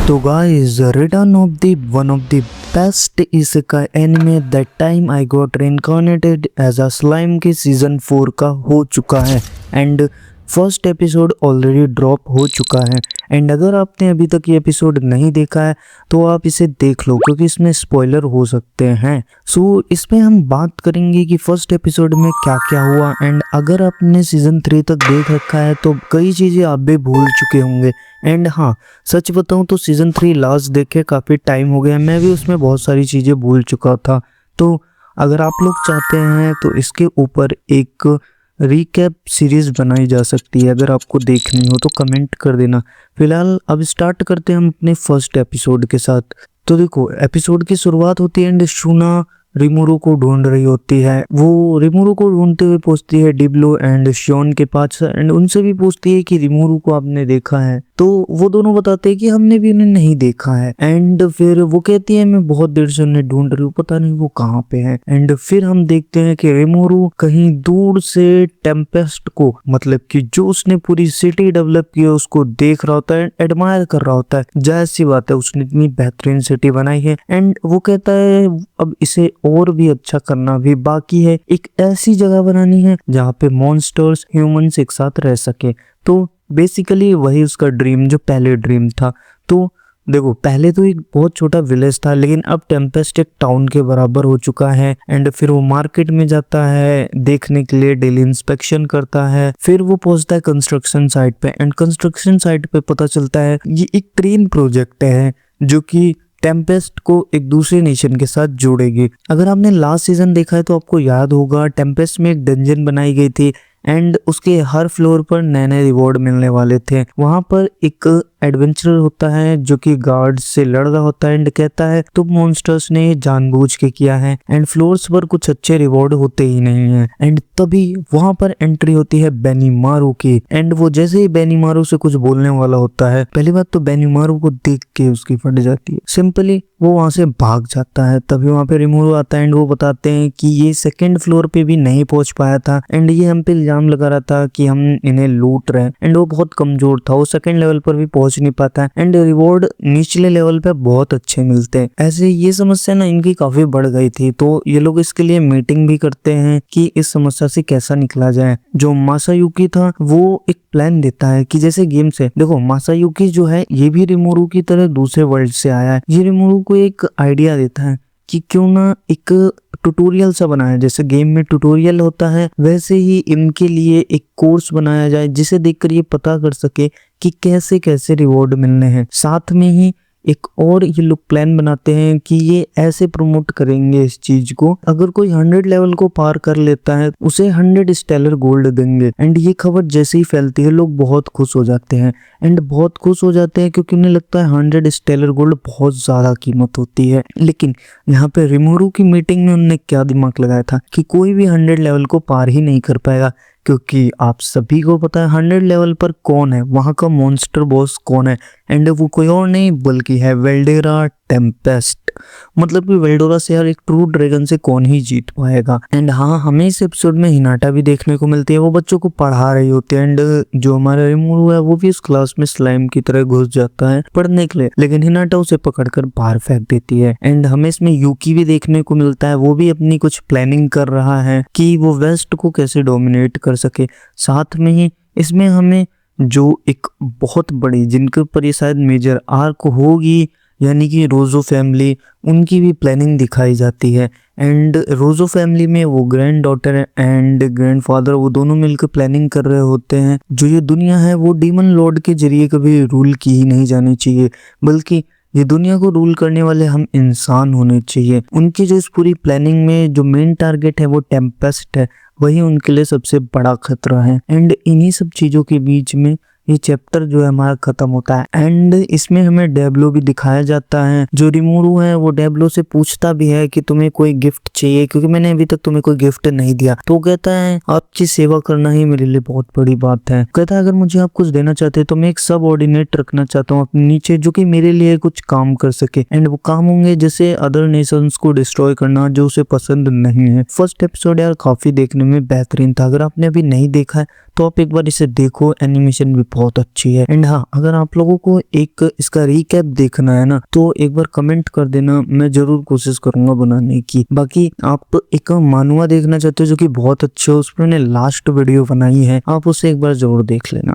So guys, Return of the one of the best isekai anime that time I got reincarnated as a slime के season 4 का हो चुका है and first episode already drop हो चुका है। And अगर आपने अभी तक ये एपिसोड नहीं देखा है तो आप इसे देख लो क्योंकि इसमें स्पॉइलर हो सकते हैं। सो इसमें हम बात करेंगे कि फर्स्ट एपिसोड में क्या क्या हुआ एंड अगर आपने सीजन 3 तक देख रखा है तो कई चीज़ें आप भी भूल चुके होंगे। एंड हाँ, सच बताऊं तो सीजन 3 लास्ट देखे काफ़ी टाइम हो गया, मैं भी उसमें बहुत सारी चीज़ें भूल चुका था। तो अगर आप लोग चाहते हैं तो इसके ऊपर एक रीकैप सीरीज़ बनाई जा सकती है, अगर आपको देखनी हो तो कमेंट कर देना। फिलहाल अब स्टार्ट करते हैं हम अपने फर्स्ट एपिसोड के साथ। तो देखो, एपिसोड की शुरुआत होती है एंड शूना रिमोरू को ढूंढ रही होती है। वो रिमोरू को ढूंढते हुए पहुंचती है डिब्लो एंड शियोन के पास एंड उनसे भी पूछती है कि रिमोरू को आपने देखा है। तो वो दोनों बताते हैं कि हमने भी उन्हें नहीं देखा है। एंड फिर वो कहती है मैं बहुत देर से उन्हें ढूंढ रही हूँ, पता नहीं वो कहाँ पे है। एंड फिर हम देखते हैं कि रिमोरू कहीं दूर से टेम्पेस्ट को, मतलब कि जो उसने पूरी सिटी डेवलप की है उसको देख रहा होता है, एडमायर कर रहा होता है। जाहिर सी बात है, उसने इतनी बेहतरीन सिटी बनाई है। एंड वो कहता है अब इसे और भी अच्छा करना भी बाकी है, एक ऐसी जगह बनानी है जहाँ पे मॉन्स्टर्स ह्यूमंस एक साथ रह सके। तो बेसिकली वही उसका ड्रीम, जो पहले ड्रीम था। तो देखो, पहले तो एक बहुत छोटा विलेज था लेकिन अब टेम्पेस्ट एक टाउन के बराबर हो चुका है। एंड फिर वो मार्केट में जाता है देखने के लिए, डेली इंस्पेक्शन करता है। फिर वो पहुंचता है कंस्ट्रक्शन साइट पे एंड कंस्ट्रक्शन साइट पे पता चलता है ये एक ट्रेन प्रोजेक्ट है जो कि टेम्पेस्ट को एक दूसरे नेशन के साथ जोड़ेगी। अगर आपने लास्ट सीजन देखा है तो आपको याद होगा टेम्पेस्ट में एक डंजन बनाई गई थी एंड उसके हर फ्लोर पर नए नए रिवॉर्ड मिलने वाले थे। वहां पर एक एडवेंचरर होता है जो कि गार्ड से लड़ रहा होता है एंड कहता है तुम मॉन्स्टर्स ने जानबूझ के किया है एंड फ्लोर्स पर कुछ अच्छे रिवॉर्ड होते ही नहीं है। एंड तभी वहां पर एंट्री होती है बेनीमारू की एंड वो जैसे ही बेनीमारू से कुछ बोलने वाला होता है, पहली बात तो बेनीमारू को देख के उसकी फट जाती है, सिंपली वो वहां से भाग जाता है। तभी वहां पे रिमोरू आता है एंड वो बताते हैं कि ये सेकंड फ्लोर पे भी नहीं पहुंच पाया था एंड ये हम पे इल्जाम लगा रहा था कि हम इन्हें लूट रहे हैं। एंड वो बहुत कमजोर था, वो सेकंड लेवल पर भी पहुंच नहीं पाता एंड रिवॉर्ड निचले लेवल पे बहुत अच्छे मिलते हैं। ऐसे ये समस्या ना इनकी काफी बढ़ गई थी, तो ये लोग इसके लिए मीटिंग भी करते हैं कि इस समस्या से कैसा निकला जाए। जो मासायुकी था वो एक प्लान देता है कि जैसे गेम से, देखो मासायुकी जो है ये भी रिमोरू की तरह दूसरे वर्ल्ड से आया है। ये रिमोरू को एक आइडिया देता है कि क्यों ना एक ट्यूटोरियल सा बनाया, जैसे गेम में ट्यूटोरियल होता है वैसे ही इनके लिए एक कोर्स बनाया जाए जिसे देखकर ये पता कर सके कि कैसे कैसे रिवॉर्ड मिलने हैं। साथ में ही एक और ये लोग प्लान बनाते हैं कि ये ऐसे प्रमोट करेंगे इस चीज को, अगर कोई 100 लेवल को पार कर लेता है उसे 100 स्टेलर गोल्ड देंगे। एंड ये खबर जैसे ही फैलती है लोग बहुत खुश हो जाते हैं एंड बहुत खुश हो जाते हैं क्योंकि उन्हें लगता है 100 स्टेलर गोल्ड बहुत ज्यादा कीमत होती है। लेकिन यहाँ पे रिमोरू की मीटिंग में उन्होंने क्या दिमाग लगाया था कि कोई भी 100 लेवल को पार ही नहीं कर पाएगा, क्योंकि आप सभी को पता है 100 लेवल पर कौन है, वहां का मॉन्स्टर बॉस कौन है। एंड वो कोई और नहीं बल्कि है वेल्डेरा टेम्पेस्ट। मतलब कि वेल्डोरा से यार एक ट्रू ड्रैगन से कौन ही जीत पाएगा। एंड हाँ, हमें इस एपिसोड में हिनाटा भी देखने को मिलती है, वो बच्चों को पढ़ा रही होती है एंड जो हमारा रिमोरू है वो भी इस क्लास में स्लाइम की तरह घुस जाता है पढ़ने के लिए, लेकिन हिनाटा उसे पकड़कर बाहर फेंक देती है। एंड हमें इसमें यूकी भी देखने को मिलता है, वो भी अपनी कुछ प्लानिंग कर रहा है कि वो वेस्ट को कैसे डोमिनेट कर सके। साथ में ही इसमें हमें जो एक बहुत बड़ी, जिनके ऊपर ये शायद मेजर आर्क होगी, यानी कि रोजो फैमिली, उनकी भी प्लानिंग दिखाई जाती है। एंड रोजो फैमिली में वो ग्रैंड डॉटर एंड ग्रैंडफादर वो दोनों मिलकर प्लानिंग कर रहे होते हैं जो ये दुनिया है वो डीमन लॉर्ड के जरिए कभी रूल की ही नहीं जानी चाहिए, बल्कि ये दुनिया को रूल करने वाले हम इंसान होने चाहिए। उनकी जो इस पूरी प्लानिंग में जो मेन टारगेट है वो टेम्पेस्ट है, वही उनके लिए सबसे बड़ा खतरा है। एंड इन्हीं सब चीजों के बीच में ये चैप्टर जो है हमारा खत्म होता है। एंड इसमें हमें डेब्लो भी दिखाया जाता है। जो रिमोरू है वो डेब्लो से पूछता भी है कि तुम्हें कोई गिफ्ट चाहिए, क्योंकि मैंने अभी तक तुम्हें कोई गिफ्ट नहीं दिया। तो कहता है आपकी सेवा करना ही मेरे लिए बहुत बड़ी बात है। कहता है अगर मुझे आप कुछ देना चाहते हैं तो मैं एक सब ऑर्डिनेट रखना चाहता हूँ अपने नीचे जो कि मेरे लिए कुछ काम कर सके। एंड वो काम होंगे जैसे अदर नेशंस को डिस्ट्रॉय करना जो उसे पसंद नहीं है। फर्स्ट एपिसोड यार काफी देखने में बेहतरीन था, अगर आपने अभी नहीं देखा है तो आप एक बार इसे देखो, एनिमेशन भी बहुत अच्छी है। एंड हाँ, अगर आप लोगों को एक इसका रिकैप देखना है ना तो एक बार कमेंट कर देना, मैं जरूर कोशिश करूंगा बनाने की। बाकी आप एक मानुआ देखना चाहते हो जो कि बहुत अच्छे हो, उस पर मैंने लास्ट वीडियो बनाई है, आप उसे एक बार जरूर देख लेना।